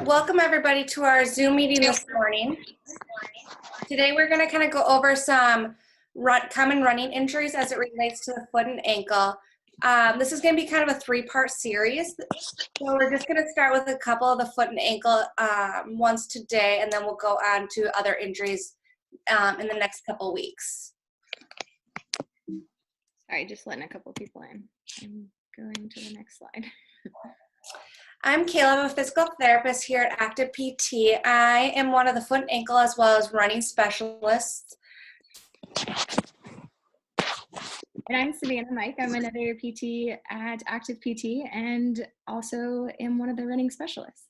Welcome everybody to our Zoom meeting this morning. Today we're going to kind of go over some common running injuries as it relates to the foot and ankle. This is going to be kind of a three-part series. So we're just going to start with a couple of the foot and ankle ones today, and then we'll go on to other injuries in the next couple weeks. Sorry, just letting a couple people in. I'm going to the next slide. I'm Kayla, I'm a physical therapist here at Active PT. I am one of the foot and ankle as well as running specialists. And I'm Savannah Mike. I'm another PT at Active PT and also am one of the running specialists.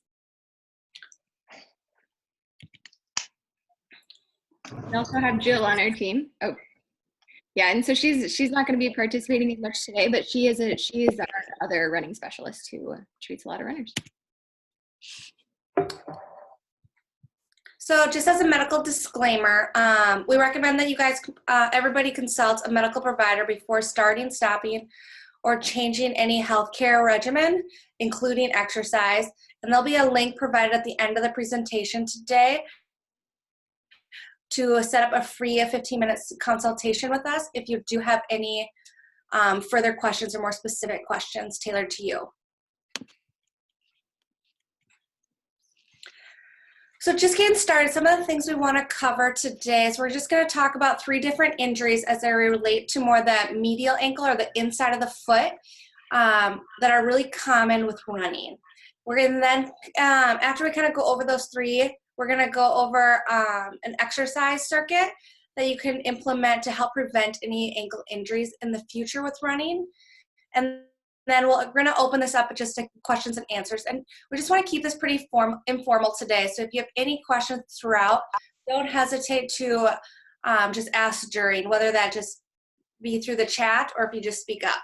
We also have Jill on our team. Oh, yeah, and so she's not going to be participating as much today, but she is our other running specialist who treats a lot of runners. So just as a medical disclaimer, we recommend that you guys, everybody consults a medical provider before starting, stopping, or changing any healthcare regimen, including exercise. And there'll be a link provided at the end of the presentation today to set up a free 15-minute consultation with us if you do have any further questions or more specific questions tailored to you. So just getting started, some of the things we want to cover today is we're just going to talk about 3 different injuries as they relate to more the medial ankle or the inside of the foot that are really common with running. We're going to then, after we kind of go over those 3, we're going to go over an exercise circuit that you can implement to help prevent any ankle injuries in the future with running. And then we're going to open this up just to questions and answers. And we just want to keep this pretty informal today. So if you have any questions throughout, don't hesitate to just ask during, whether that just be through the chat or if you just speak up.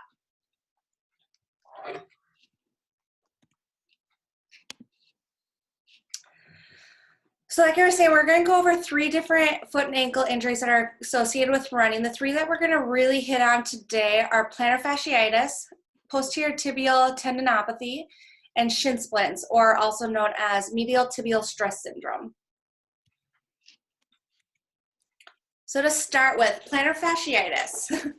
So like I was saying, we're going to go over 3 different foot and ankle injuries that are associated with running. The 3 that we're going to really hit on today are plantar fasciitis, posterior tibial tendinopathy, and shin splints, or also known as medial tibial stress syndrome. So to start with, plantar fasciitis.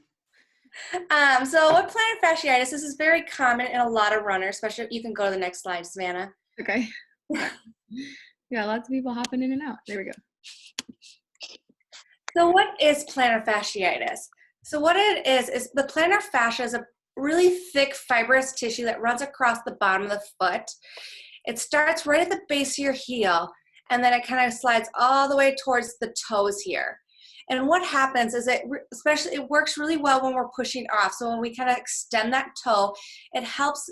So what plantar fasciitis, this is very common in a lot of runners, especially if you can go to the next slide, Savannah. Okay. Yeah, lots of people hopping in and out. There we go. So what is plantar fasciitis? So what it is the plantar fascia is a really thick fibrous tissue that runs across the bottom of the foot. It starts right at the base of your heel, and then it kind of slides all the way towards the toes here. And what happens is it works really well when we're pushing off. So when we kind of extend that toe, it helps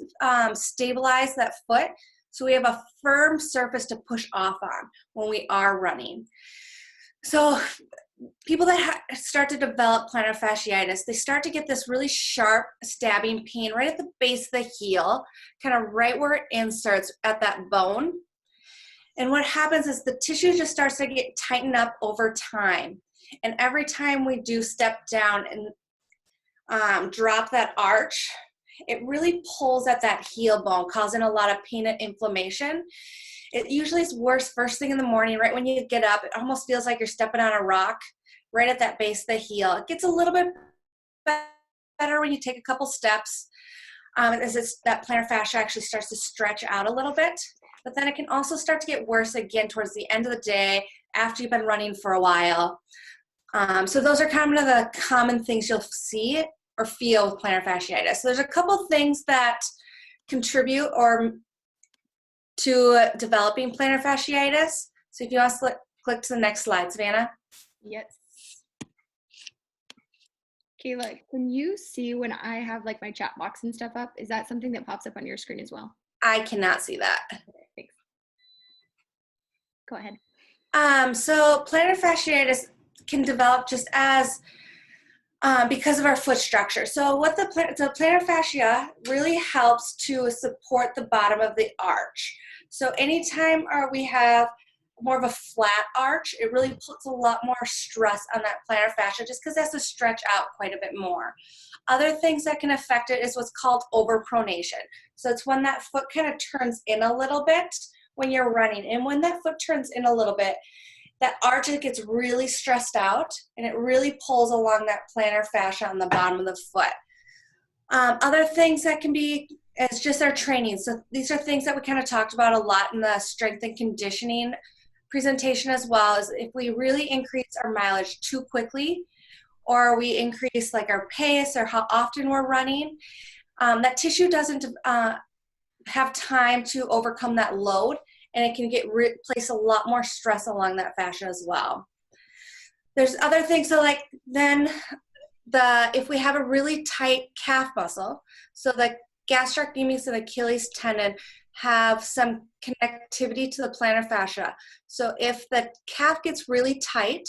stabilize that foot. So we have a firm surface to push off on when we are running. So people that start to develop plantar fasciitis, they start to get this really sharp stabbing pain right at the base of the heel, kind of right where it inserts at that bone. And what happens is the tissue just starts to get tightened up over time. And every time we do step down and drop that arch, it really pulls at that heel bone, causing a lot of pain and inflammation. It usually is worse first thing in the morning, right when you get up. It almost feels like you're stepping on a rock right at that base of the heel. It gets a little bit better when you take a couple steps as that plantar fascia actually starts to stretch out a little bit. But then it can also start to get worse again towards the end of the day after you've been running for a while. So those are kind of the common things you'll see or feel with plantar fasciitis. So there's a couple things that contribute to developing plantar fasciitis. So if you want to click to the next slide, Savannah. Yes. Kayla, can you see when I have like my chat box and stuff up? Is that something that pops up on your screen as well? I cannot see that. Okay, thanks. Go ahead. So plantar fasciitis can develop just as because of our foot structure. So what the plantar fascia really helps to support the bottom of the arch. So anytime we have more of a flat arch, it really puts a lot more stress on that plantar fascia just because it has to stretch out quite a bit more. Other things that can affect it is what's called overpronation. So it's when that foot kind of turns in a little bit when you're running. And when that foot turns in a little bit, that arch gets really stressed out and it really pulls along that plantar fascia on the bottom of the foot. Other things that can be is just our training. So these are things that we kind of talked about a lot in the strength and conditioning presentation as well, is if we really increase our mileage too quickly, or we increase like our pace or how often we're running, that tissue doesn't have time to overcome that load, and it can place a lot more stress along that fascia as well. There's other things, so like then if we have a really tight calf muscle, so the gastrocnemius and Achilles tendon have some connectivity to the plantar fascia. So if the calf gets really tight,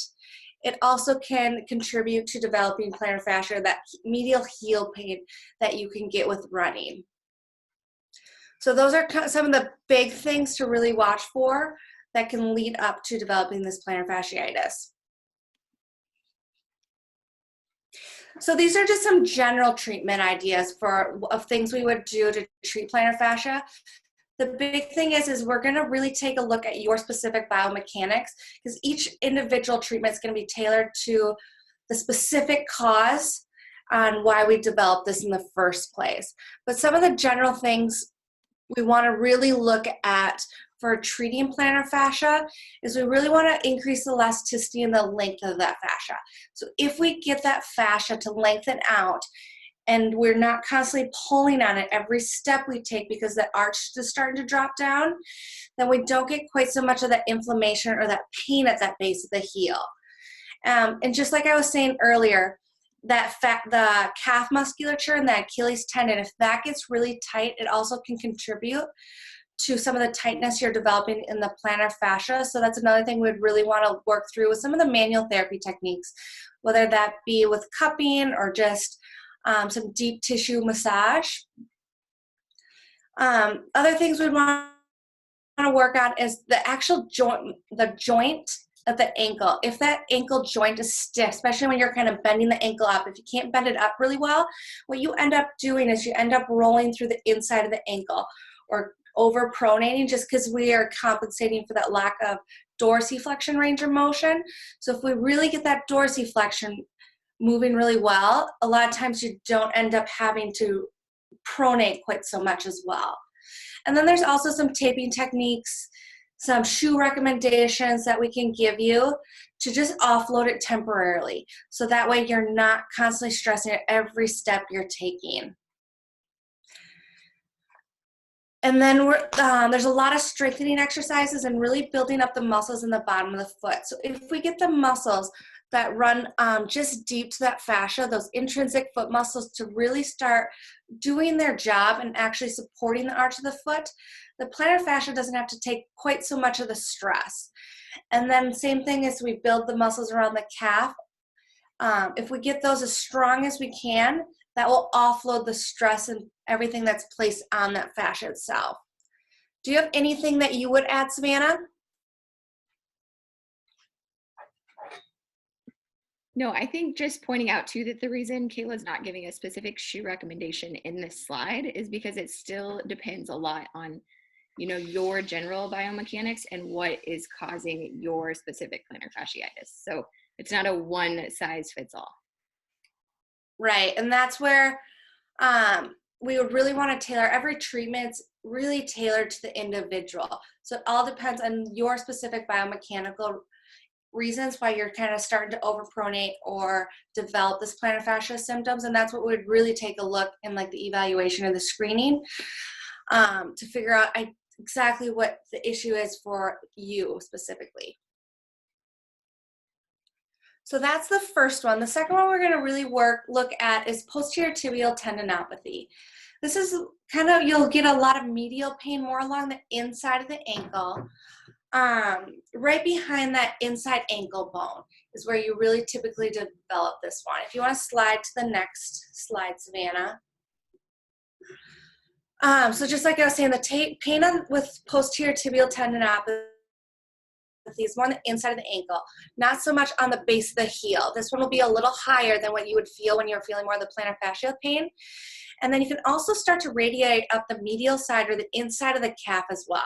it also can contribute to developing plantar fascia, that medial heel pain that you can get with running. So those are some of the big things to really watch for that can lead up to developing this plantar fasciitis. So these are just some general treatment ideas of things we would do to treat plantar fascia. The big thing is we're going to really take a look at your specific biomechanics, because each individual treatment is going to be tailored to the specific cause on why we developed this in the first place. But some of the general things we want to really look at for treating plantar fascia is we really want to increase the elasticity and the length of that fascia. So if we get that fascia to lengthen out, and we're not constantly pulling on it every step we take because the arch is starting to drop down, then we don't get quite so much of that inflammation or that pain at that base of the heel. And just like I was saying earlier, the calf musculature and the Achilles tendon, if that gets really tight, it also can contribute to some of the tightness you're developing in the plantar fascia. So that's another thing we'd really want to work through with some of the manual therapy techniques, whether that be with cupping or just some deep tissue massage. Other things we'd want to work on is the actual joint, the joint of the ankle. If that ankle joint is stiff, especially when you're kind of bending the ankle up, if you can't bend it up really well, what you end up doing is you end up rolling through the inside of the ankle or over pronating, just because we are compensating for that lack of dorsiflexion range of motion. So if we really get that dorsiflexion moving really well, a lot of times you don't end up having to pronate quite so much as well. And then there's also some taping techniques, some shoe recommendations that we can give you to just offload it temporarily. So that way you're not constantly stressing at every step you're taking. And then there's a lot of strengthening exercises and really building up the muscles in the bottom of the foot. So if we get the muscles that run just deep to that fascia, those intrinsic foot muscles, to really start doing their job and actually supporting the arch of the foot, the plantar fascia doesn't have to take quite so much of the stress. And then same thing as we build the muscles around the calf. If we get those as strong as we can, that will offload the stress and everything that's placed on that fascia itself. Do you have anything that you would add, Savannah? No, I think just pointing out too that the reason Kayla's not giving a specific shoe recommendation in this slide is because it still depends a lot on, you know, your general biomechanics and what is causing your specific plantar fasciitis. So it's not a one size fits all. Right, and that's where we would really want to tailor every treatment's really tailored to the individual. So it all depends on your specific biomechanical reasons why you're kind of starting to overpronate or develop this plantar fascia symptoms, and that's what we'd really take a look in, like the evaluation or the screening, to figure out exactly what the issue is for you specifically. So that's the first one. The second one we're going to really look at is posterior tibial tendinopathy. This is kind of, you'll get a lot of medial pain more along the inside of the ankle. Right behind that inside ankle bone is where you really typically develop this one. If you want to slide to the next slide, Savannah. So just like I was saying, the pain with posterior tibial tendinopathy is more on the inside of the ankle, not so much on the base of the heel. This one will be a little higher than what you would feel when you're feeling more of the plantar fascia pain. And then you can also start to radiate up the medial side or the inside of the calf as well.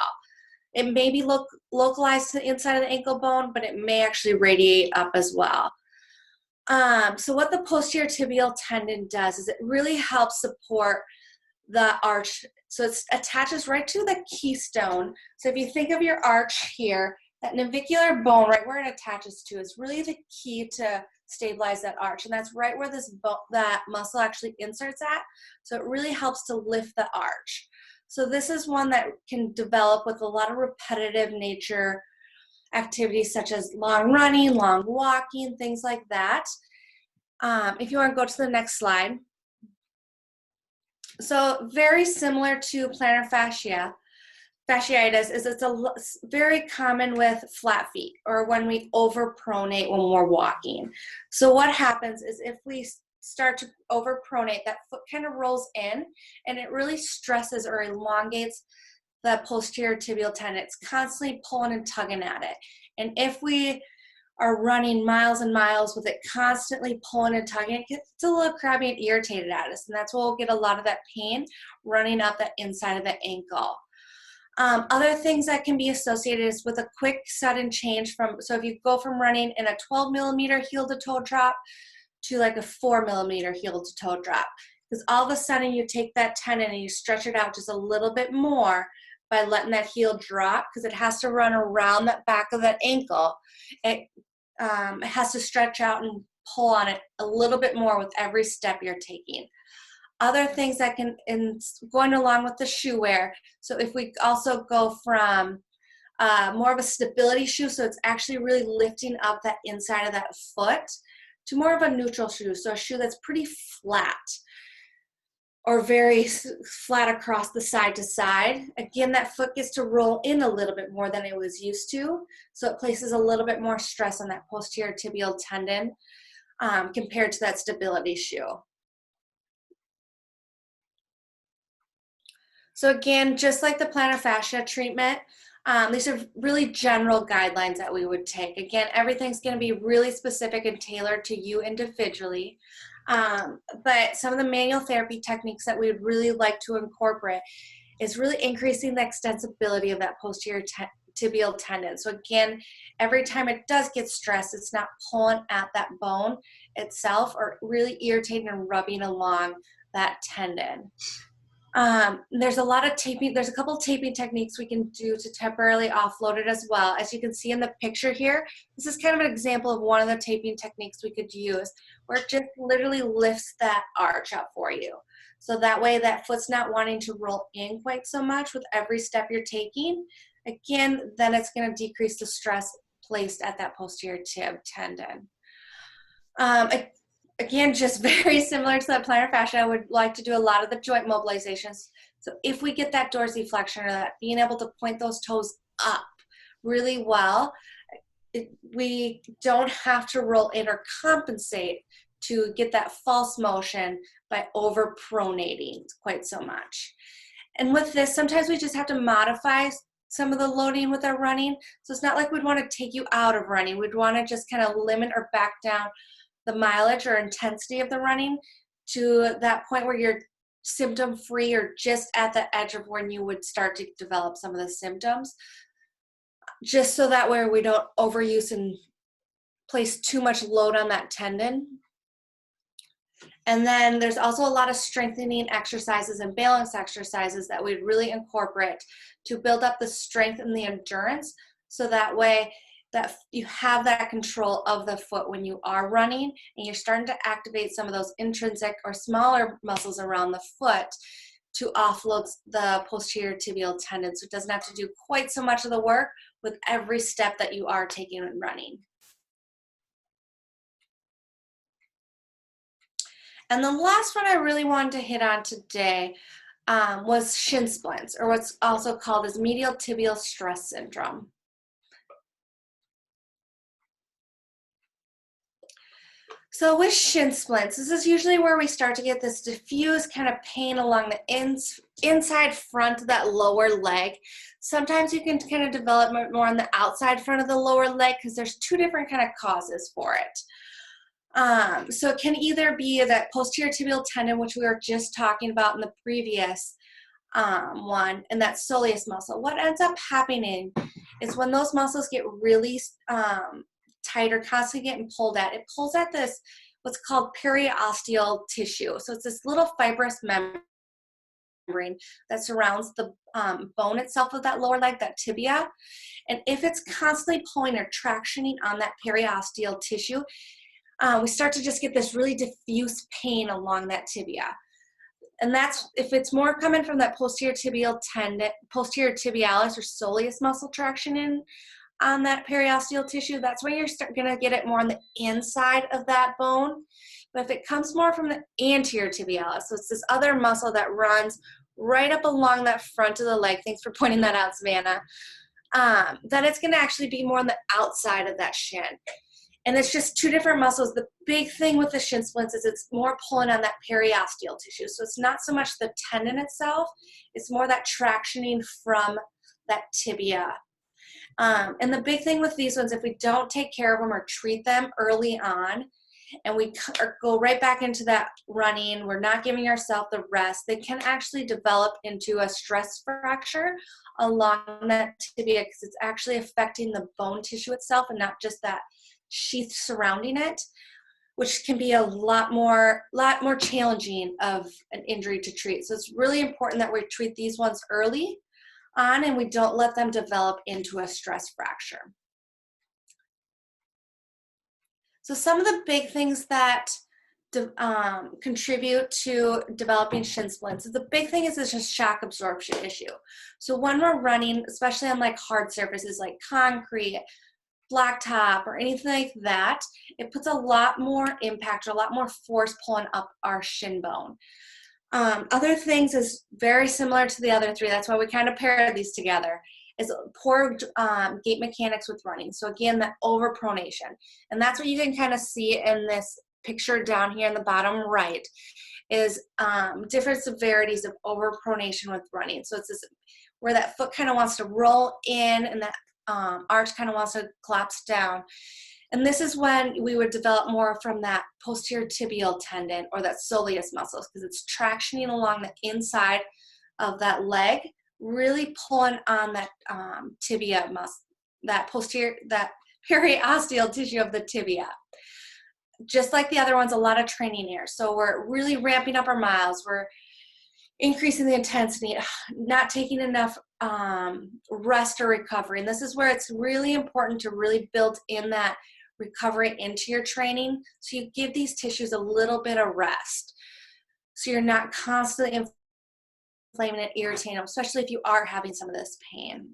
It may be localized to the inside of the ankle bone, but it may actually radiate up as well. So what the posterior tibial tendon does is it really helps support the arch. So it attaches right to the keystone. So if you think of your arch here, that navicular bone right where it attaches to is really the key to stabilize that arch. And that's right where that muscle actually inserts at. So it really helps to lift the arch. So this is one that can develop with a lot of repetitive nature activities such as long running, long walking, things like that. If you want to go to the next slide. So very similar to plantar fasciitis is it's very common with flat feet or when we overpronate when we're walking. So what happens is if we start to overpronate, that foot kind of rolls in and it really stresses or elongates the posterior tibial tendon. It's constantly pulling and tugging at it. And if we are running miles and miles with it constantly pulling and tugging, it gets a little crabby and irritated at us. And that's where we'll get a lot of that pain running up the inside of the ankle. Other things that can be associated is with a quick sudden change so if you go from running in a 12 millimeter heel to toe drop to like a 4 millimeter heel to toe drop, because all of a sudden you take that tendon and you stretch it out just a little bit more by letting that heel drop, because it has to run around that back of that ankle. It has to stretch out and pull on it a little bit more with every step you're taking. Other things that can, going along with the shoe wear, so if we also go from more of a stability shoe, so it's actually really lifting up that inside of that foot, to more of a neutral shoe, so a shoe that's pretty flat or very flat across the side to side. Again, that foot gets to roll in a little bit more than it was used to, so it places a little bit more stress on that posterior tibial tendon compared to that stability shoe. So again, just like the plantar fascia treatment, these are really general guidelines that we would take. Again, everything's going to be really specific and tailored to you individually. But some of the manual therapy techniques that we would really like to incorporate is really increasing the extensibility of that posterior tibial tendon. So again, every time it does get stressed, it's not pulling at that bone itself or really irritating and rubbing along that tendon. There's a lot of taping. There's a couple taping techniques we can do to temporarily offload it as well. As you can see in the picture here, this is kind of an example of one of the taping techniques we could use, where it just literally lifts that arch up for you. So that way that foot's not wanting to roll in quite so much with every step you're taking. Again, then it's going to decrease the stress placed at that posterior tib tendon. Again, just very similar to that plantar fascia, I would like to do a lot of the joint mobilizations. So if we get that dorsiflexion or that being able to point those toes up really well, we don't have to roll in or compensate to get that false motion by overpronating quite so much. And with this, sometimes we just have to modify some of the loading with our running. So it's not like we'd want to take you out of running. We'd want to just kind of limit or back down the mileage or intensity of the running to that point where you're symptom free or just at the edge of when you would start to develop some of the symptoms, just so that way we don't overuse and place too much load on that tendon. And then there's also a lot of strengthening exercises and balance exercises that we'd really incorporate to build up the strength and the endurance, so that way that you have that control of the foot when you are running and you're starting to activate some of those intrinsic or smaller muscles around the foot to offload the posterior tibial tendon, so it doesn't have to do quite so much of the work with every step that you are taking when running. And the last one I really wanted to hit on today was shin splints, or what's also called as medial tibial stress syndrome. So with shin splints, this is usually where we start to get this diffuse kind of pain along the inside front of that lower leg. Sometimes you can kind of develop more on the outside front of the lower leg because there's two different kind of causes for it. So it can either be that posterior tibial tendon, which we were just talking about in the previous one, and that's soleus muscle. What ends up happening is when those muscles get really tight or constantly getting pulled at, it pulls at this what's called periosteal tissue. So it's this little fibrous membrane that surrounds the bone itself of that lower leg, that tibia. And if it's constantly pulling or tractioning on that periosteal tissue, we start to just get this really diffuse pain along that tibia. And that's if it's more coming from that posterior tibial tendon, posterior tibialis or soleus muscle traction in on that periosteal tissue, that's when you're going to get it more on the inside of that bone. But if it comes more from the anterior tibialis, so it's this other muscle that runs right up along that front of the leg, thanks for pointing that out, Savannah, then it's going to actually be more on the outside of that shin. And it's just two different muscles. The big thing with the shin splints is it's more pulling on that periosteal tissue. So it's not so much the tendon itself, it's more that tractioning from that tibia. And the big thing with these ones, if we don't take care of them or treat them early on, and we go right back into that running, we're not giving ourselves the rest, they can actually develop into a stress fracture along that tibia because it's actually affecting the bone tissue itself and not just that sheath surrounding it, which can be a lot more challenging of an injury to treat. So it's really important that we treat these ones early on and we don't let them develop into a stress fracture. So some of the big things that contribute to developing shin splints, the big thing is just shock absorption issue. So when we're running, especially on like hard surfaces like concrete, blacktop, or anything like that, it puts a lot more impact or a lot more force pulling up our shin bone. Other things is very similar to the other three. That's why we kind of paired these together. Is poor gait mechanics with running. So again, that overpronation. And that's what you can kind of see in this picture down here in the bottom right is different severities of overpronation with running. So it's this where that foot kind of wants to roll in and that arch kind of wants to collapse down. And this is when we would develop more from that posterior tibial tendon or that soleus muscles because it's tractioning along the inside of that leg, really pulling on that tibia muscle, that periosteal tissue of the tibia. Just like the other ones, a lot of training here. So we're really ramping up our miles. We're increasing the intensity, not taking enough rest or recovery. And this is where it's really important to really build in that recovery into your training. So you give these tissues a little bit of rest. So you're not constantly inflaming and irritating them, especially if you are having some of this pain.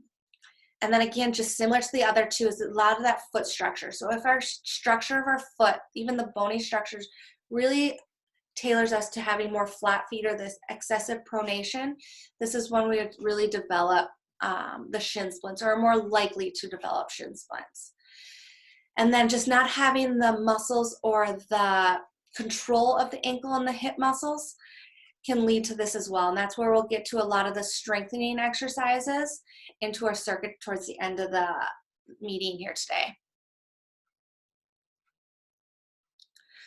And then again, just similar to the other two is a lot of that foot structure. So if our structure of our foot, even the bony structures, really tailors us to having more flat feet or this excessive pronation, this is when we would really develop the shin splints or are more likely to develop shin splints. And then just not having the muscles or the control of the ankle and the hip muscles can lead to this as well. And that's where we'll get to a lot of the strengthening exercises into our circuit towards the end of the meeting here today.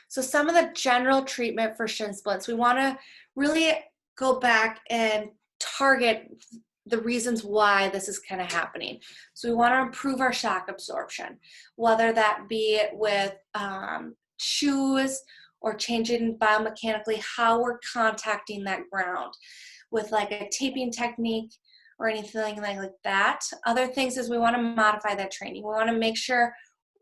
So some of the general treatment for shin splints, we want to really go back and target the reasons why this is kind of happening. So we want to improve our shock absorption, whether that be with shoes or changing biomechanically how we're contacting that ground with like a taping technique or anything like that. Other things is we want to modify that training. We want to make sure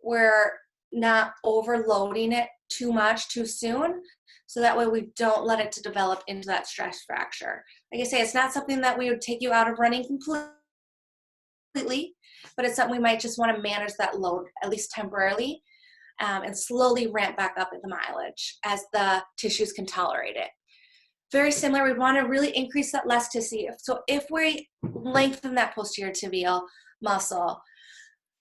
we're not overloading it too much too soon, so that way we don't let it to develop into that stress fracture. Like I say, it's not something that we would take you out of running completely, but it's something we might just want to manage that load, at least temporarily, and slowly ramp back up at the mileage as the tissues can tolerate it. Very similar, we want to really increase that elasticity. So if we lengthen that posterior tibial muscle,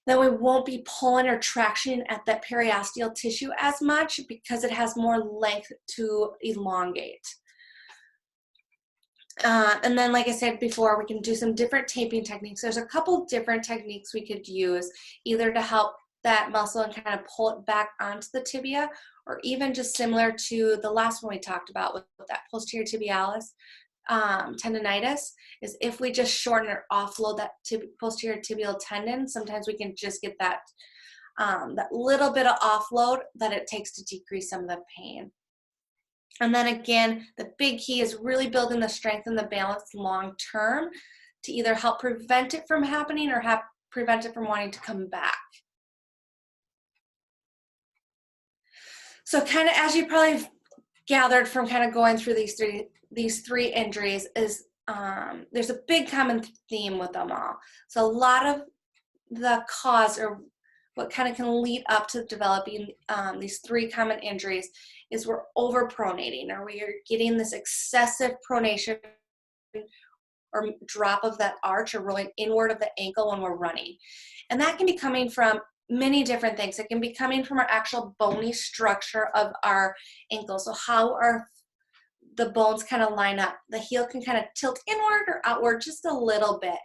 then we won't be pulling or traction at that periosteal tissue as much because it has more length to elongate. And then, like I said before, we can do some different taping techniques. There's a couple different techniques we could use, either to help that muscle and kind of pull it back onto the tibia, or even just similar to the last one we talked about with that posterior tibialis tendonitis is if we just shorten or offload that posterior tibial tendon. Sometimes we can just get that that little bit of offload that it takes to decrease some of the pain. And then again, the big key is really building the strength and the balance long term to either help prevent it from happening or prevent it from wanting to come back. So kind of as you probably gathered from kind of going through these three injuries is there's a big common theme with them all. So a lot of the cause or what kind of can lead up to developing these three common injuries is we're overpronating, or we are getting this excessive pronation or drop of that arch or rolling inward of the ankle when we're running. And that can be coming from many different things. It can be coming from our actual bony structure of our ankle. So how the bones kind of line up. The heel can kind of tilt inward or outward just a little bit,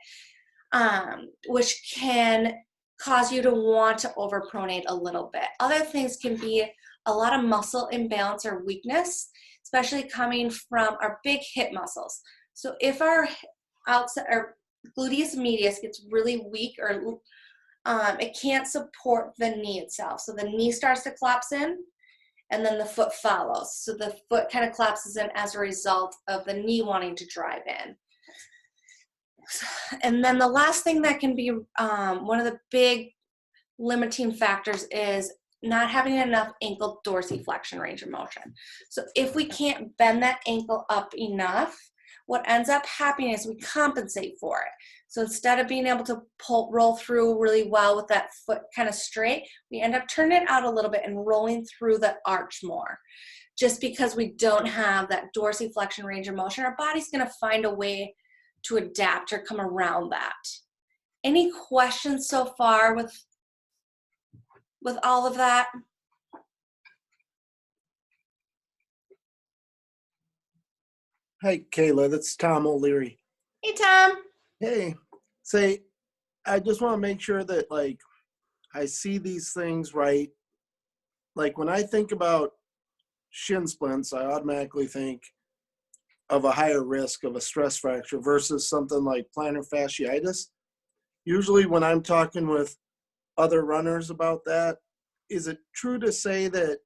which can cause you to want to overpronate a little bit. Other things can be a lot of muscle imbalance or weakness, especially coming from our big hip muscles. So if our gluteus medius gets really weak, or it can't support the knee itself. So the knee starts to collapse in, and then the foot follows. So the foot kind of collapses in as a result of the knee wanting to drive in. And then the last thing that can be one of the big limiting factors is not having enough ankle dorsiflexion range of motion. So if we can't bend that ankle up enough, what ends up happening is we compensate for it. So instead of being able to roll through really well with that foot kind of straight, we end up turning it out a little bit and rolling through the arch more. Just because we don't have that dorsiflexion range of motion, our body's going to find a way to adapt or come around that. Any questions so far with all of that? Hi, Kayla. That's Tom O'Leary. Hey, Tom. Hey, say, I just want to make sure that, like, I see these things right. Like, when I think about shin splints, I automatically think of a higher risk of a stress fracture versus something like plantar fasciitis. Usually when I'm talking with other runners about that, is it true to say that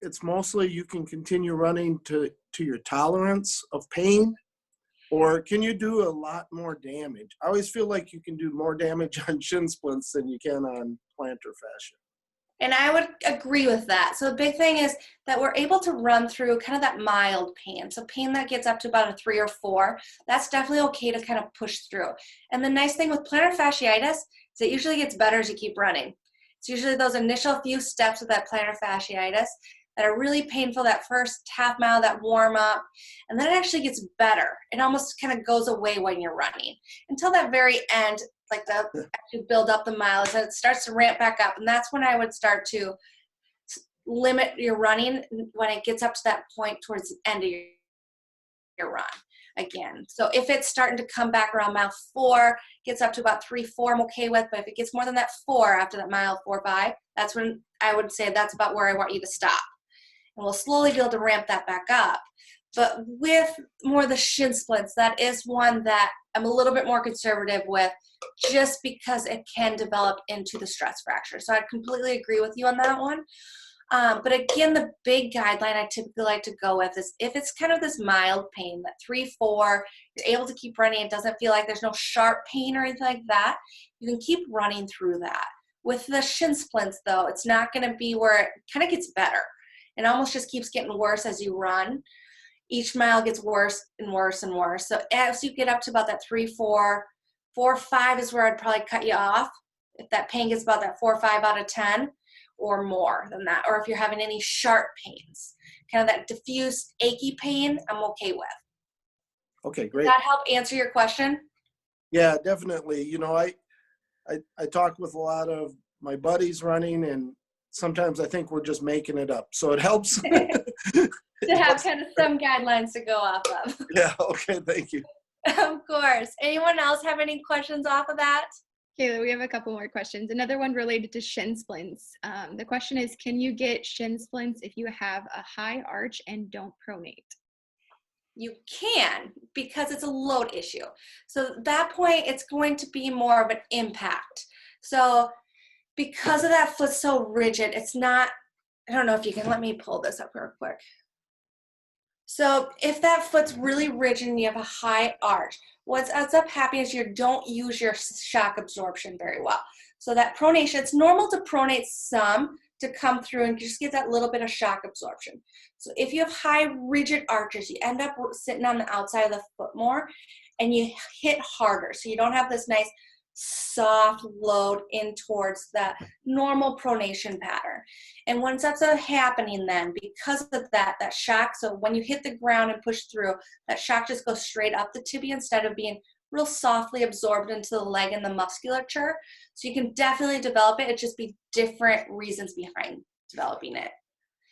it's mostly you can continue running to your tolerance of pain, or can you do a lot more damage? I always feel like you can do more damage on shin splints than you can on plantar fascia. And I would agree with that. So the big thing is that we're able to run through kind of that mild pain. So pain that gets up to about a 3 or 4, that's definitely okay to kind of push through. And the nice thing with plantar fasciitis is it usually gets better as you keep running. It's usually those initial few steps of that plantar fasciitis that are really painful, that first half mile, that warm up, and then it actually gets better. It almost kind of goes away when you're running until that very end, like actually build up the miles, and it starts to ramp back up. And that's when I would start to limit your running when it gets up to that point towards the end of your run again. So if it's starting to come back around mile 4, gets up to about 3, 4, I'm okay with. But if it gets more than that 4 after that mile 4, 5, that's when I would say that's about where I want you to stop. And we'll slowly be able to ramp that back up. But with more of the shin splints, that is one that I'm a little bit more conservative with, just because it can develop into the stress fracture. So I completely agree with you on that one. But again, the big guideline I typically like to go with is if it's kind of this mild pain, that 3, 4, you're able to keep running, it doesn't feel like there's no sharp pain or anything like that, you can keep running through that. With the shin splints, though, it's not going to be where it kind of gets better. It almost just keeps getting worse as you run. Each mile gets worse and worse and worse. So as you get up to about that 3, 4, 4, 5 is where I'd probably cut you off. If that pain gets about that 4 or 5 out of 10 or more than that, or if you're having any sharp pains, kind of that diffuse achy pain, I'm okay with. Okay, great. Does that help answer your question? Yeah, definitely. You know, I talk with a lot of my buddies running, and sometimes I think we're just making it up. So it helps. To have kind of some guidelines to go off of. Yeah, okay, thank you. Of course. Anyone else have any questions off of that? Kayla, we have a couple more questions. Another one related to shin splints. The question is, can you get shin splints if you have a high arch and don't pronate? you can, because it's a load issue. So at that point, it's going to be more of an impact. So because of that foot so rigid, it's not, I don't know if you can, let me pull this up real quick. So if that foot's really rigid and you have a high arch, what ends up happening is you don't use your shock absorption very well. So that pronation, it's normal to pronate some to come through and just get that little bit of shock absorption. So if you have high rigid arches, you end up sitting on the outside of the foot more and you hit harder. So you don't have this nice soft load in towards that normal pronation pattern. And once that's happening, then because of that shock, so when you hit the ground and push through, that shock just goes straight up the tibia instead of being real softly absorbed into the leg and the musculature. So you can definitely develop it. It just be different reasons behind developing it.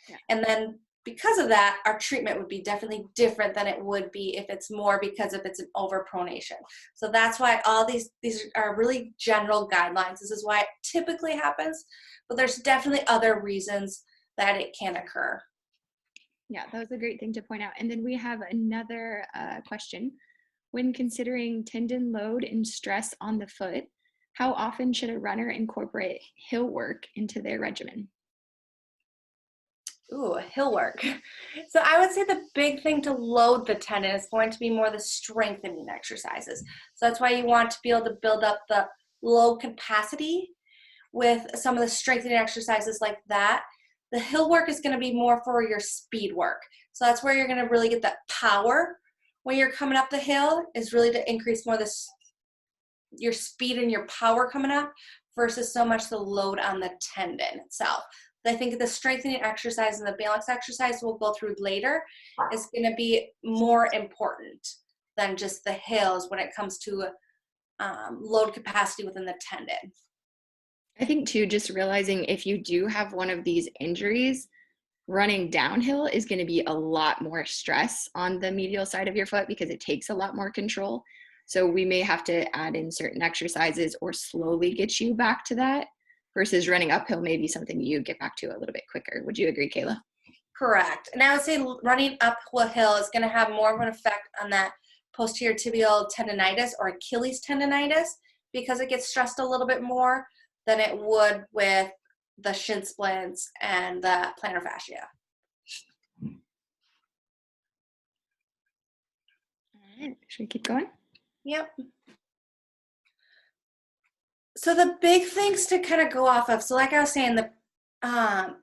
Yeah. And then because of that, our treatment would be definitely different than it would be if it's more because if it's an overpronation. So that's why all these are really general guidelines. This is why it typically happens, but there's definitely other reasons that it can occur. Yeah, that was a great thing to point out. And then we have another question. When considering tendon load and stress on the foot, how often should a runner incorporate hill work into their regimen? Ooh, hill work. So I would say the big thing to load the tendon is going to be more the strengthening exercises. So that's why you want to be able to build up the low capacity with some of the strengthening exercises like that. The hill work is going to be more for your speed work. So that's where you're going to really get that power when you're coming up the hill, is really to increase more your speed and your power coming up versus so much the load on the tendon itself. I think the strengthening exercise and the balance exercise we'll go through later is going to be more important than just the hills when it comes to load capacity within the tendon. I think too, just realizing if you do have one of these injuries, running downhill is going to be a lot more stress on the medial side of your foot because it takes a lot more control. So we may have to add in certain exercises or slowly get you back to that, versus running uphill may be something you get back to a little bit quicker. Would you agree, Kayla? Correct. And I would say running up a hill is going to have more of an effect on that posterior tibial tendonitis or Achilles tendonitis because it gets stressed a little bit more than it would with the shin splints and the plantar fascia. All right, should we keep going? Yep. So the big things to kind of go off of, so like I was saying, the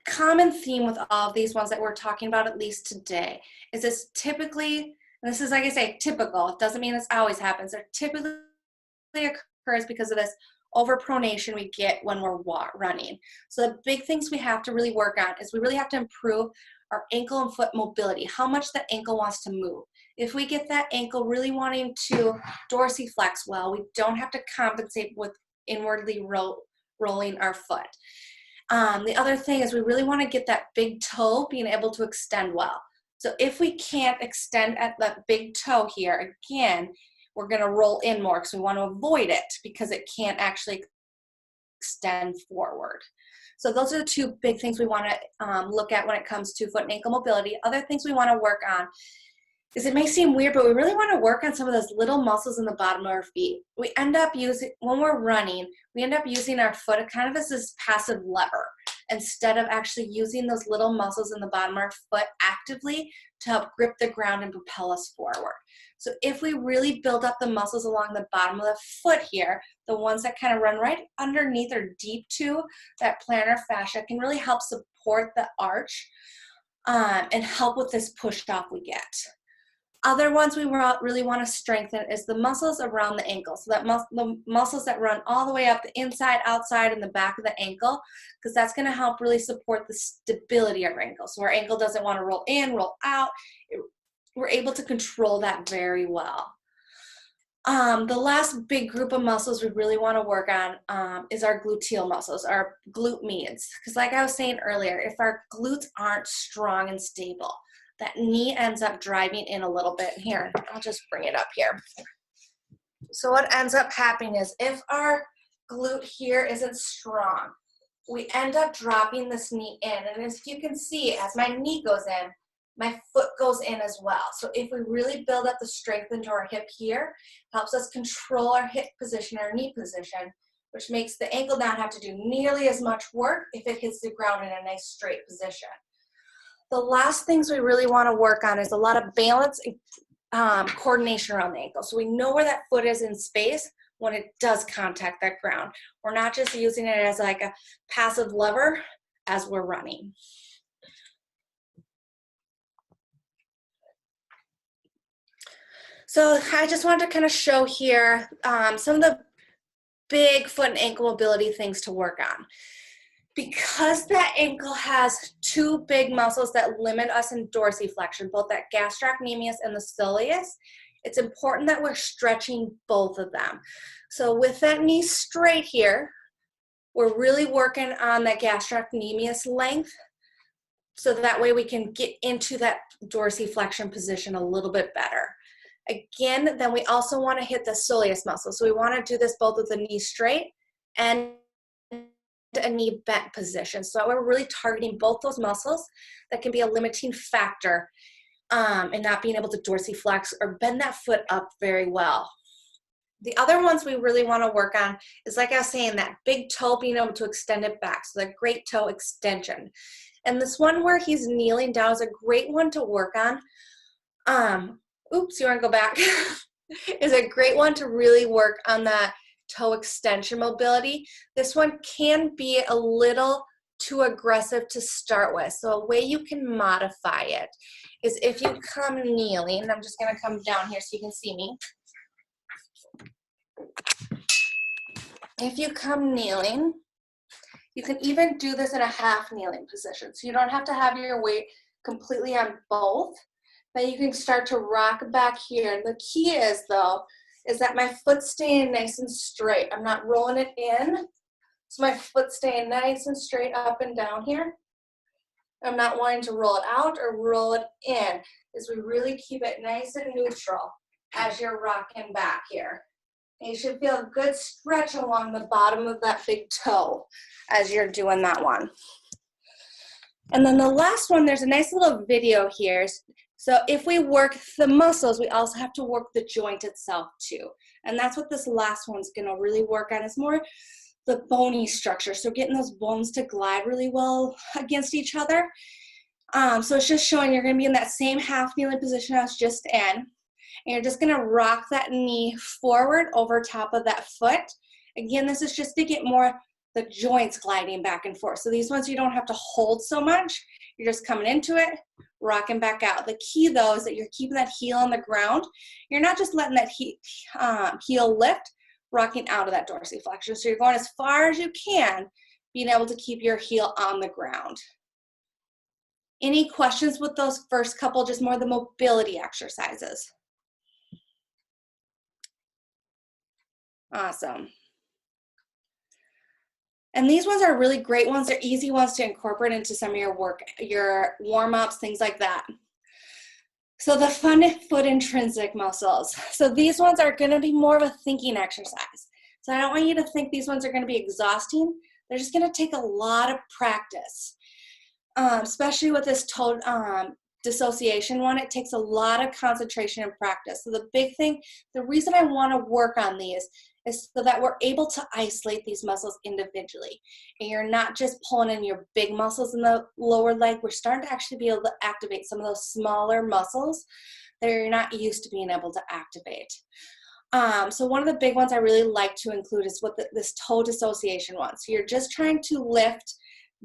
common theme with all of these ones that we're talking about, at least today, is this typically, and this is like I say, typical, it doesn't mean this always happens, it typically occurs because of this overpronation we get when we're running. So the big things we have to really work on is we really have to improve our ankle and foot mobility, how much that ankle wants to move. If we get that ankle really wanting to dorsiflex well, we don't have to compensate with inwardly rolling our foot. The other thing is we really want to get that big toe being able to extend well. So if we can't extend at that big toe here, again, we're going to roll in more because we want to avoid it because it can't actually extend forward. So those are the two big things we want to look at when it comes to foot and ankle mobility. Other things we want to work on is, it may seem weird, but we really want to work on some of those little muscles in the bottom of our feet. We end up using, when we're running, we end up using our foot kind of as this passive lever instead of actually using those little muscles in the bottom of our foot actively to help grip the ground and propel us forward. So if we really build up the muscles along the bottom of the foot here, the ones that kind of run right underneath or deep to that plantar fascia, can really help support the arch and help with this push off we get. Other ones we really want to strengthen is the muscles around the ankle. So that the muscles that run all the way up the inside, outside, and the back of the ankle, because that's going to help really support the stability of our ankle. So our ankle doesn't want to roll in, roll out. We're able to control that very well. The last big group of muscles we really want to work on is our gluteal muscles, our glute medians. Because like I was saying earlier, if our glutes aren't strong and stable, that knee ends up driving in a little bit. Here, I'll just bring it up here. So what ends up happening is if our glute here isn't strong, we end up dropping this knee in. And as you can see, as my knee goes in, my foot goes in as well. So if we really build up the strength into our hip here, helps us control our hip position, our knee position, which makes the ankle not have to do nearly as much work if it hits the ground in a nice straight position. The last things we really want to work on is a lot of balance and coordination around the ankle. So we know where that foot is in space when it does contact that ground. We're not just using it as like a passive lever as we're running. So I just wanted to kind of show here some of the big foot and ankle mobility things to work on. Because that ankle has two big muscles that limit us in dorsiflexion, both that gastrocnemius and the soleus, it's important that we're stretching both of them. So with that knee straight here, we're really working on that gastrocnemius length, so that way we can get into that dorsiflexion position a little bit better. Again, then we also want to hit the soleus muscle. So we want to do this both with the knee straight and a knee bent position. So we're really targeting both those muscles that can be a limiting factor in not being able to dorsiflex or bend that foot up very well. The other ones we really want to work on is, like I was saying, that big toe, being able to extend it back. So that great toe extension. And this one where he's kneeling down is a great one to work on. Oops, you want to go back? Is a great one to really work on that toe extension mobility. This one can be a little too aggressive to start with. So a way you can modify it is if you come kneeling, I'm just going to come down here so you can see me. If you come kneeling, you can even do this in a half kneeling position. So you don't have to have your weight completely on both. But you can start to rock back here. And the key is, though, is that my foot's staying nice and straight. I'm not rolling it in. So my foot's staying nice and straight up and down here. I'm not wanting to roll it out or roll it in. Is we really keep it nice and neutral as you're rocking back here. And you should feel a good stretch along the bottom of that big toe as you're doing that one. And then the last one, there's a nice little video here. So if we work the muscles, we also have to work the joint itself too. And that's what this last one's gonna really work on. It's more the bony structure. So getting those bones to glide really well against each other. So it's just showing you're gonna be in that same half kneeling position I was just in. And you're just gonna rock that knee forward over top of that foot. Again, this is just to get more the joints gliding back and forth. So these ones you don't have to hold so much. You're just coming into it, rocking back out. The key, though, is that you're keeping that heel on the ground. You're not just letting that heel lift, rocking out of that dorsiflexion. So you're going as far as you can, being able to keep your heel on the ground. Any questions with those first couple, just more the mobility exercises? Awesome. And these ones are really great ones. They're easy ones to incorporate into some of your work, your warm-ups, things like that. So the front foot intrinsic muscles. So these ones are gonna be more of a thinking exercise. So I don't want you to think these ones are gonna be exhausting. They're just gonna take a lot of practice, especially with this toe dissociation one. It takes a lot of concentration and practice. So the big thing, the reason I wanna work on these is so that we're able to isolate these muscles individually. And you're not just pulling in your big muscles in the lower leg. We're starting to actually be able to activate some of those smaller muscles that you're not used to being able to activate. So one of the big ones I really like to include is what this toe dissociation one. So you're just trying to lift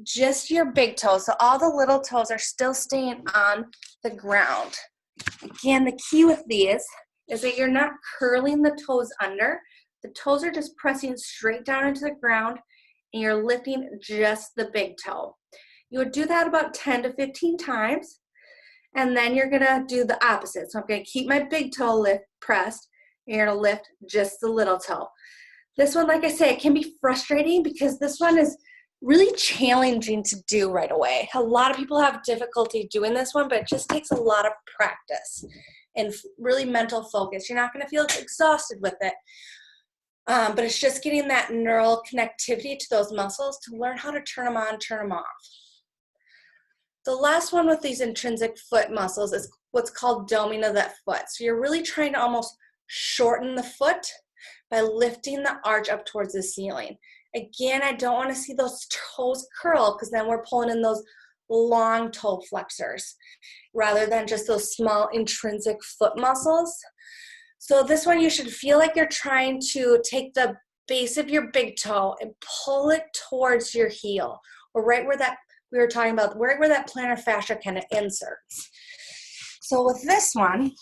just your big toes. So all the little toes are still staying on the ground. Again, the key with these is that you're not curling the toes under. The toes are just pressing straight down into the ground, and you're lifting just the big toe. You would do that about 10 to 15 times, and then you're gonna do the opposite. So I'm gonna keep my big toe pressed, and you're gonna lift just the little toe. This one, like I say, it can be frustrating because this one is really challenging to do right away. A lot of people have difficulty doing this one, but it just takes a lot of practice and really mental focus. You're not gonna feel exhausted with it. But it's just getting that neural connectivity to those muscles to learn how to turn them on, turn them off. The last one with these intrinsic foot muscles is what's called doming of that foot. So you're really trying to almost shorten the foot by lifting the arch up towards the ceiling. Again, I don't want to see those toes curl because then we're pulling in those long toe flexors rather than just those small intrinsic foot muscles. So this one you should feel like you're trying to take the base of your big toe and pull it towards your heel, or right where that we were talking about, right where that plantar fascia kind of inserts. So with this one,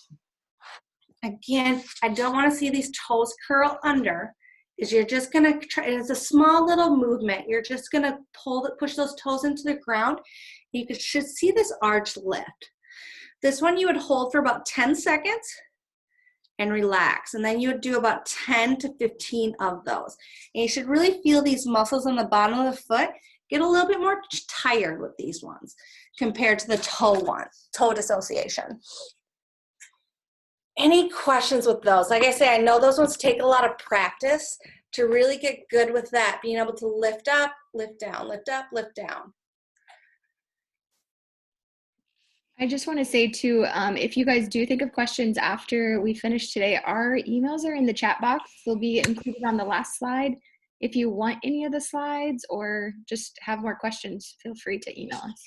again, I don't want to see these toes curl under, is you're just going to try, it's a small little movement. You're just going to push those toes into the ground. You should see this arch lift. This one you would hold for about 10 seconds and relax. And then you would do about 10 to 15 of those. And you should really feel these muscles on the bottom of the foot get a little bit more tired with these ones compared to the toe dissociation. Any questions with those? Like I say, I know those ones take a lot of practice to really get good with that, being able to lift up, lift down, lift up, lift down. I just want to say too, if you guys do think of questions after we finish today, our emails are in the chat box. They'll be included on the last slide. If you want any of the slides or just have more questions, feel free to email us.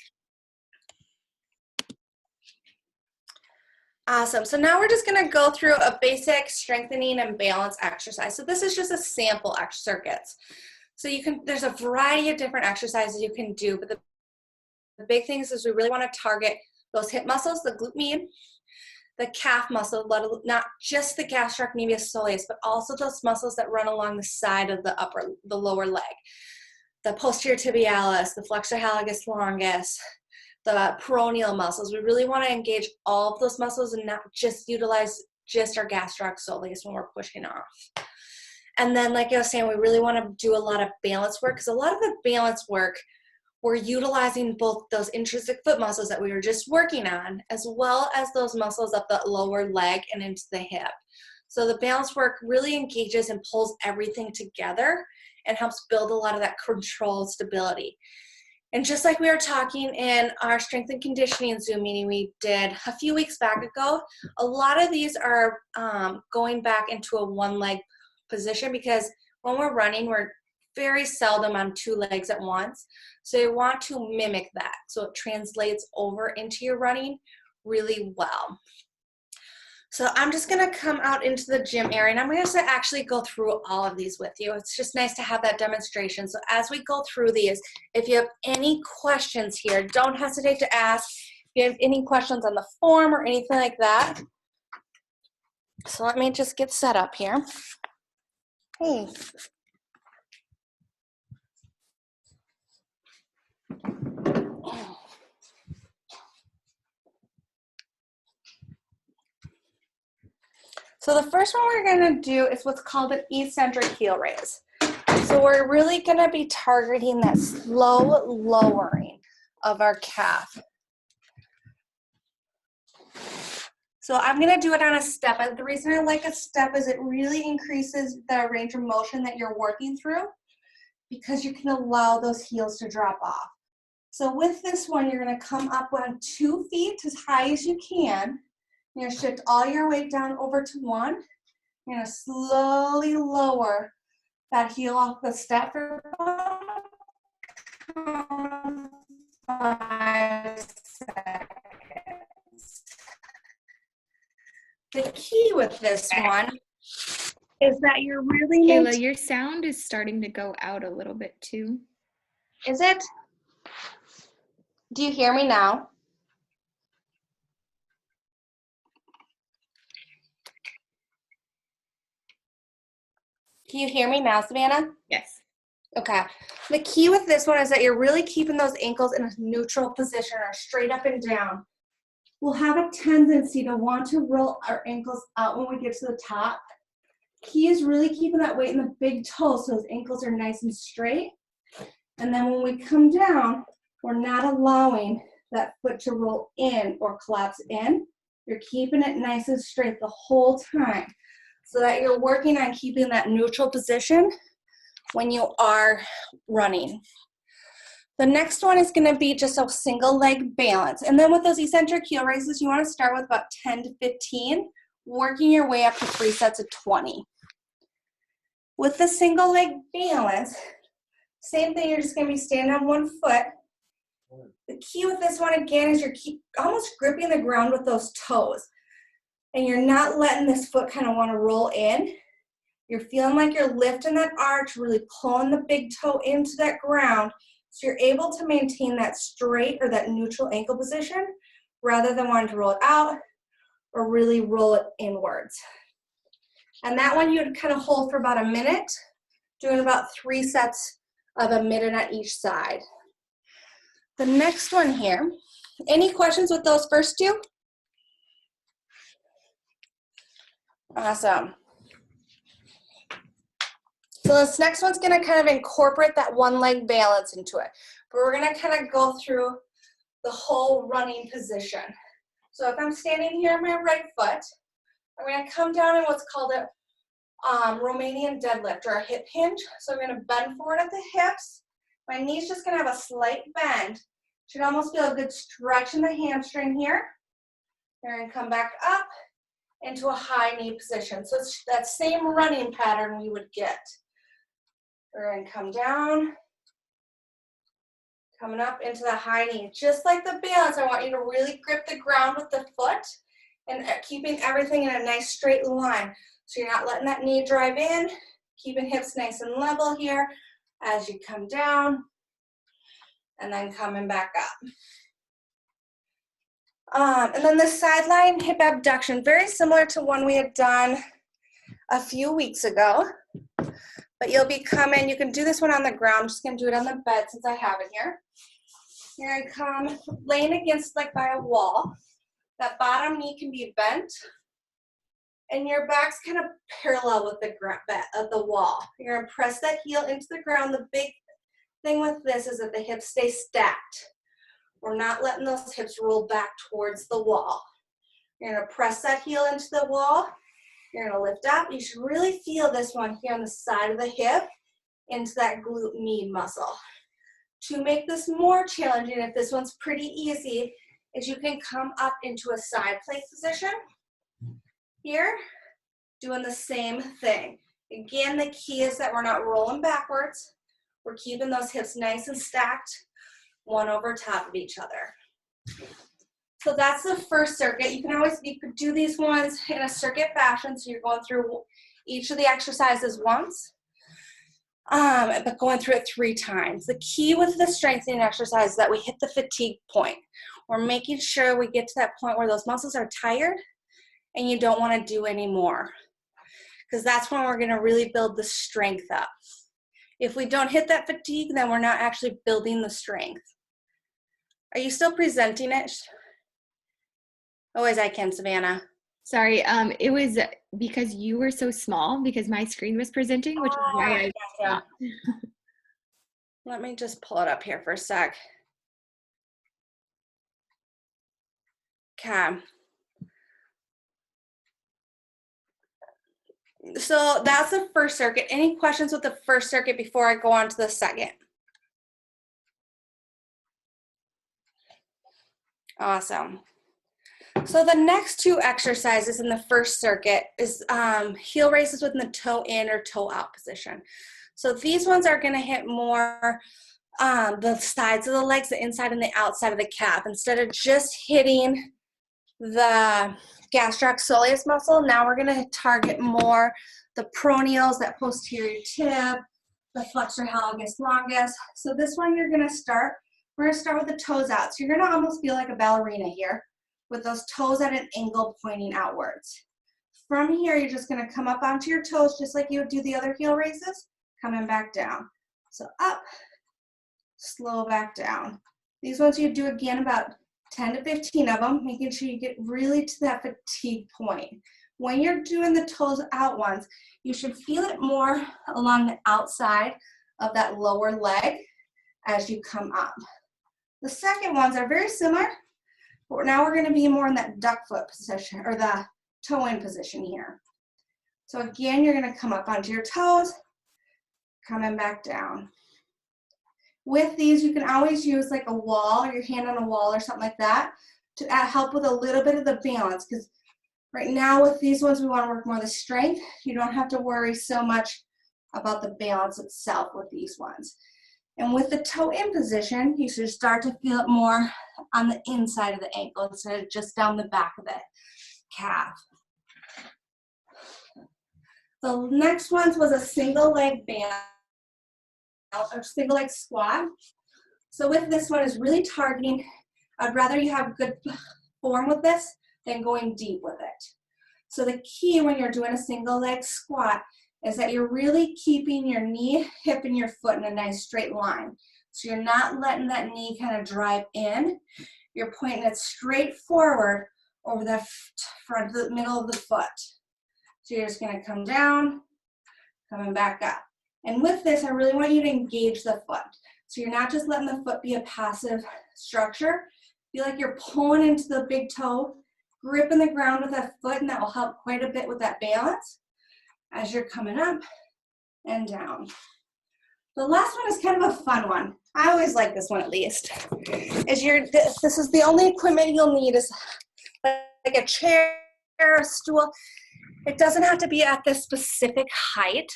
Awesome. So now we're just going to go through a basic strengthening and balance exercise. So this is just a sample circuits. So there's a variety of different exercises you can do, but the big things is we really want to target those hip muscles, the glute med, the calf muscle, not just the gastrocnemius soleus, but also those muscles that run along the side of the lower leg. The posterior tibialis, the flexor hallucis longus, the peroneal muscles. We really want to engage all of those muscles and not just utilize just our gastroc soleus when we're pushing off. And then, like I was saying, we really want to do a lot of balance work, because a lot of the balance work, we're utilizing both those intrinsic foot muscles that we were just working on, as well as those muscles up the lower leg and into the hip. So the balance work really engages and pulls everything together and helps build a lot of that control stability. And just like we were talking in our strength and conditioning Zoom meeting we did a few weeks back ago, a lot of these are going back into a one leg position, because when we're running, we're very seldom on two legs at once. So you want to mimic that so it translates over into your running really well. So I'm just going to come out into the gym area, and I'm going to actually go through all of these with you. It's just nice to have that demonstration. So as we go through these, if you have any questions here, don't hesitate to ask. If you have any questions on the form or anything like that. So let me just get set up here. Hey. So the first one we're going to do is what's called an eccentric heel raise. So we're really going to be targeting that slow lowering of our calf. So I'm going to do it on a step. The reason I like a step is it really increases the range of motion that you're working through, because you can allow those heels to drop off. So with this one, you're going to come up on 2 feet as high as you can. You're going to shift all your weight down over to one. You're going to slowly lower that heel off the step for about 5 seconds. The key with this one is that you're really Kayla, your sound is starting to go out a little bit too. Is it? Do you hear me now? Can you hear me now, Savannah? Yes. Okay. The key with this one is that you're really keeping those ankles in a neutral position or straight up and down. We'll have a tendency to want to roll our ankles out when we get to the top. Key is really keeping that weight in the big toe so those ankles are nice and straight. And then when we come down, we're not allowing that foot to roll in or collapse in. You're keeping it nice and straight the whole time, so that you're working on keeping that neutral position when you are running. The next one is gonna be just a single leg balance. And then with those eccentric heel raises, you wanna start with about 10 to 15, working your way up to 3 sets of 20. With the single leg balance, same thing, you're just gonna be standing on one foot. The key with this one, again, is you're almost gripping the ground with those toes. And you're not letting this foot kind of wanna roll in. You're feeling like you're lifting that arch, really pulling the big toe into that ground, so you're able to maintain that straight or that neutral ankle position rather than wanting to roll it out or really roll it inwards. And that one you would kind of hold for about a minute, doing about 3 sets of a minute on each side. The next one here, any questions with those first two? Awesome. So this next one's gonna kind of incorporate that one leg balance into it. But we're gonna kind of go through the whole running position. So if I'm standing here on my right foot, I'm gonna come down in what's called a Romanian deadlift or a hip hinge. So I'm gonna bend forward at the hips. My knee's just gonna have a slight bend. Should almost feel a good stretch in the hamstring here. You're gonna come back up into a high knee position. So it's that same running pattern we would get. We're gonna come down, coming up into the high knee. Just like the balance, I want you to really grip the ground with the foot and keeping everything in a nice straight line. So you're not letting that knee drive in, keeping hips nice and level here as you come down and then coming back up. And then the sideline hip abduction, very similar to one we had done a few weeks ago. But you'll be coming, you can do this one on the ground. I'm just gonna do it on the bed since I have it here. You're gonna come laying against like by a wall. That bottom knee can be bent. And your back's kind of parallel with the wall. You're gonna press that heel into the ground. The big thing with this is that the hips stay stacked. We're not letting those hips roll back towards the wall. You're gonna press that heel into the wall. You're gonna lift up. You should really feel this one here on the side of the hip into that glute med muscle. To make this more challenging, if this one's pretty easy, is you can come up into a side plank position. Here, doing the same thing. Again, the key is that we're not rolling backwards. We're keeping those hips nice and stacked, one over top of each other. So that's the first circuit. You could do these ones in a circuit fashion, so you're going through each of the exercises once, but going through it 3 times. The key with the strengthening exercise is that we hit the fatigue point. We're making sure we get to that point where those muscles are tired and you don't want to do any more, because that's when we're going to really build the strength up. If we don't hit that fatigue, then we're not actually building the strength. Are you still presenting it? Oh, as I can, Savannah. Sorry, it was because you were so small because my screen was presenting, which is why I gotcha. Let me just pull it up here for a sec. Okay. So that's the first circuit. Any questions with the first circuit before I go on to the second? Awesome. So the next 2 exercises in the first circuit is heel raises within the toe in or toe out position. So these ones are going to hit more the sides of the legs, the inside and the outside of the calf. Instead of just hitting the gastrocsoleus muscle, now we're going to target more the peroneals, that posterior tib, the flexor hallucis longus. So this one we're going to start with the toes out. So you're going to almost feel like a ballerina here, with those toes at an angle pointing outwards. From here, you're just gonna come up onto your toes just like you would do the other heel raises, coming back down. So up, slow back down. These ones you do again about 10 to 15 of them, making sure you get really to that fatigue point. When you're doing the toes out ones, you should feel it more along the outside of that lower leg as you come up. The second ones are very similar. Now we're going to be more in that duck foot position, or the toe-in position here. So again, you're going to come up onto your toes, coming back down. With these, you can always use like a wall, or your hand on a wall or something like that to help with a little bit of the balance, because right now with these ones, we want to work more the strength. You don't have to worry so much about the balance itself with these ones. And with the toe in position, you should start to feel it more on the inside of the ankle instead of just down the back of the calf. The next one was a single leg band or single leg squat. So with this one is really targeting, I'd rather you have good form with this than going deep with it. So the key when you're doing a single leg squat is that you're really keeping your knee, hip, and your foot in a nice straight line. So you're not letting that knee kind of drive in. You're pointing it straight forward over the front, the middle of the foot. So you're just gonna come down, coming back up. And with this, I really want you to engage the foot. So you're not just letting the foot be a passive structure. Feel like you're pulling into the big toe, gripping the ground with that foot, and that will help quite a bit with that balance as you're coming up and down. The last one is kind of a fun one. I always like this one at least. This is the only equipment you'll need is like a chair, a stool. It doesn't have to be at this specific height,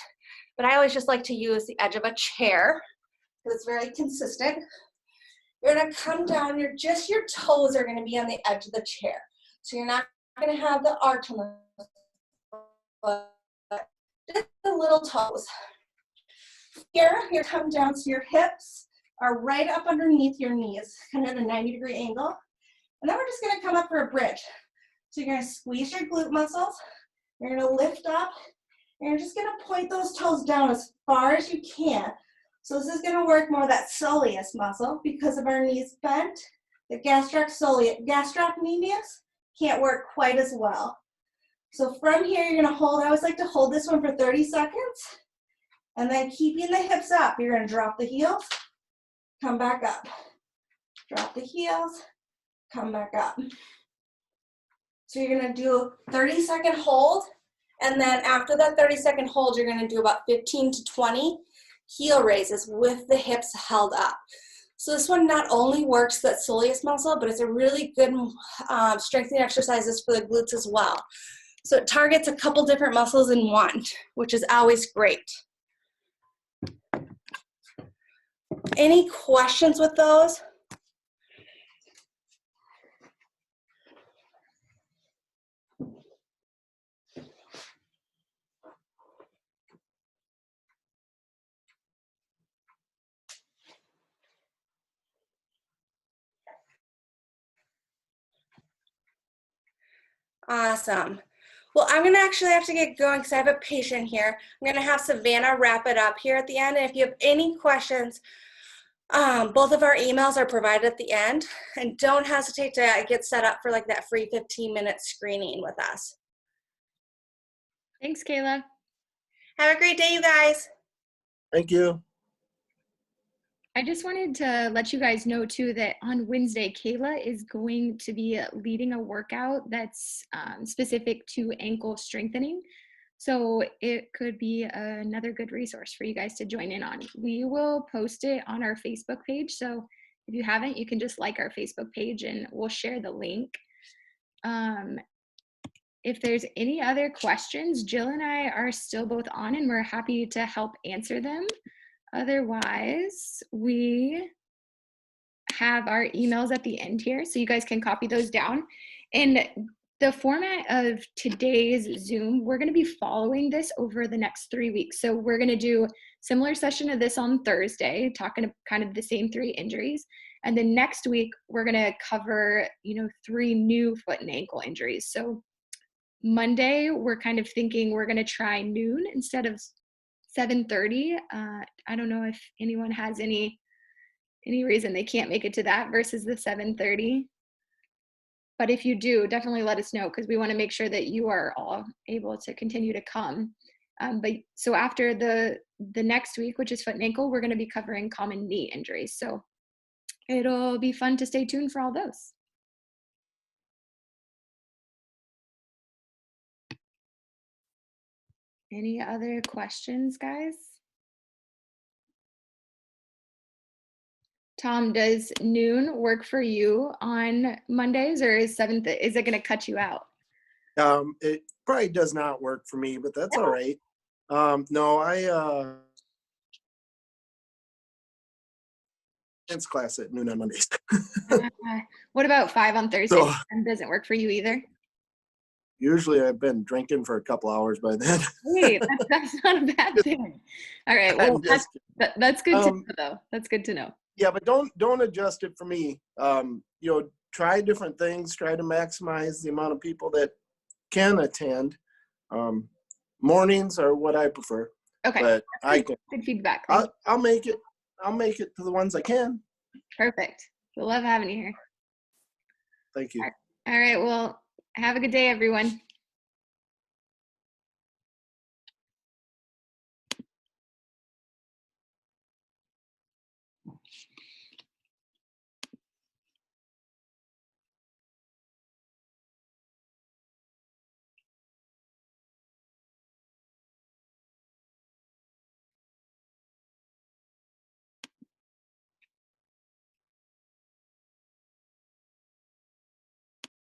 but I always just like to use the edge of a chair because it's very consistent. You're gonna come down, your toes are gonna be on the edge of the chair. So you're not gonna have the arch on the foot, just the little toes. Here, you come down so your hips are right up underneath your knees, kind of at a 90-degree angle. And then we're just gonna come up for a bridge. So you're gonna squeeze your glute muscles, you're gonna lift up, and you're just gonna point those toes down as far as you can. So this is gonna work more that soleus muscle because of our knees bent. The gastrocnemius can't work quite as well. So from here, you're gonna hold, I always like to hold this one for 30 seconds. And then keeping the hips up, you're gonna drop the heels, come back up. Drop the heels, come back up. So you're gonna do a 30-second hold, and then after that 30-second hold, you're gonna do about 15 to 20 heel raises with the hips held up. So this one not only works that soleus muscle, but it's a really good strengthening exercises for the glutes as well. So it targets a couple different muscles in one, which is always great. Any questions with those? Awesome. Well, I'm gonna actually have to get going because I have a patient here. I'm gonna have Savannah wrap it up here at the end. And if you have any questions, both of our emails are provided at the end. And don't hesitate to get set up for like that free 15-minute screening with us. Thanks, Kayla. Have a great day, you guys. Thank you. I just wanted to let you guys know too that on Wednesday, Kayla is going to be leading a workout that's specific to ankle strengthening. So it could be another good resource for you guys to join in on. We will post it on our Facebook page. So if you haven't, you can just like our Facebook page and we'll share the link. If there's any other questions, Jill and I are still both on and we're happy to help answer them. Otherwise, we have our emails at the end here, so you guys can copy those down. And the format of today's Zoom, we're going to be following this over the next 3 weeks. So we're going to do a similar session of this on Thursday, talking kind of the same 3 injuries. And then next week, we're going to cover, 3 new foot and ankle injuries. So Monday, we're kind of thinking we're going to try noon instead of 7:30. I don't know if anyone has any reason they can't make it to that versus the 7:30. But if you do, definitely let us know because we want to make sure that you are all able to continue to come. But so after the next week, which is foot and ankle, we're going to be covering common knee injuries. So it'll be fun to stay tuned for all those. Any other questions, guys? Tom, does noon work for you on Mondays, or is it going to cut you out? It probably does not work for me, but that's all right. No, I dance class at noon on Mondays. What about 5 on Thursday? So Doesn't work for you either? usually I've been drinking for a couple hours by then. Hey, that's not a bad thing. All right, well, I'm just that's good to Um, know, though. That's good to know. yeah, but don't adjust it for me. Try different things. Try to maximize the amount of people that can attend. Mornings are what I prefer, Okay, but I can. good feedback. Thank you. I'll make it. I'll make it to the ones I can. Perfect. We love having you here. Thank you. All right, well, have a good day, everyone.